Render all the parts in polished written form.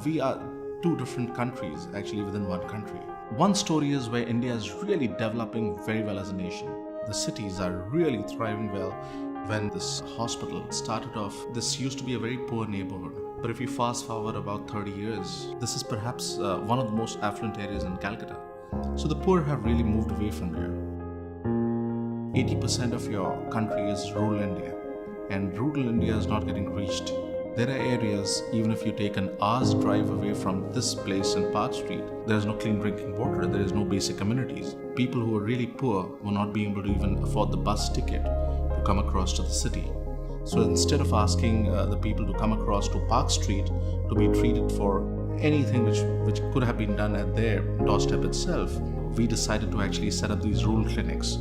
We are two different countries actually within one country. One story is where India is really developing very well as a nation. The cities are really thriving well. When this hospital started off, this used to be a very poor neighborhood. But if you fast forward about 30 years, this is perhaps one of the most affluent areas in Calcutta. So the poor have really moved away from here. 80% of your country is rural India, and rural India is not getting reached. There are areas, even if you take an hour's drive away from this place in Park Street, there is no clean drinking water, there is no basic amenities. People who are really poor will not be able to even afford the bus ticket to come across to the city. So instead of asking the people to come across to Park Street to be treated for anything which could have been done at their doorstep itself, we decided to actually set up these rural clinics.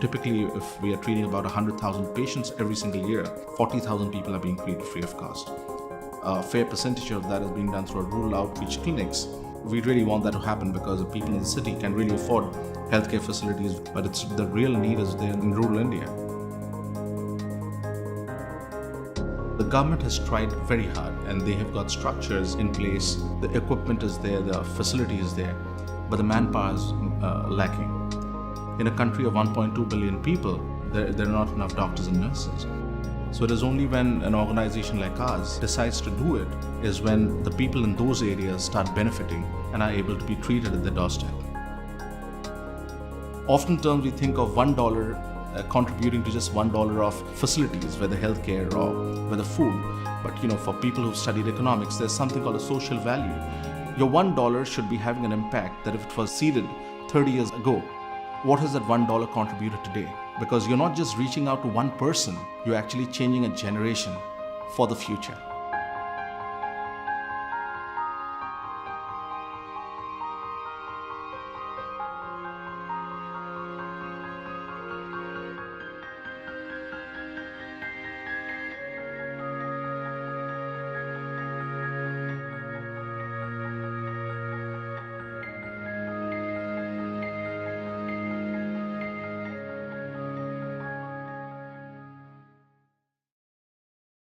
Typically, if we are treating about 100,000 patients every single year, 40,000 people are being treated free of cost. A fair percentage of that is being done through our rural outreach clinics. We really want that to happen because the people in the city can really afford healthcare facilities, but the real need is there in rural India. The government has tried very hard and they have got structures in place. The equipment is there, the facility is there, but the manpower is lacking. In a country of 1.2 billion people, there are not enough doctors and nurses. So it is only when an organization like ours decides to do it is when the people in those areas start benefiting and are able to be treated at their doorstep. Oftentimes we think of $1 contributing to just $1 of facilities, whether healthcare or whether food. But for people who've studied economics, there's something called a social value. Your $1 should be having an impact that if it was seeded 30 years ago, what has that $1 contributed today? Because you're not just reaching out to one person, you're actually changing a generation for the future.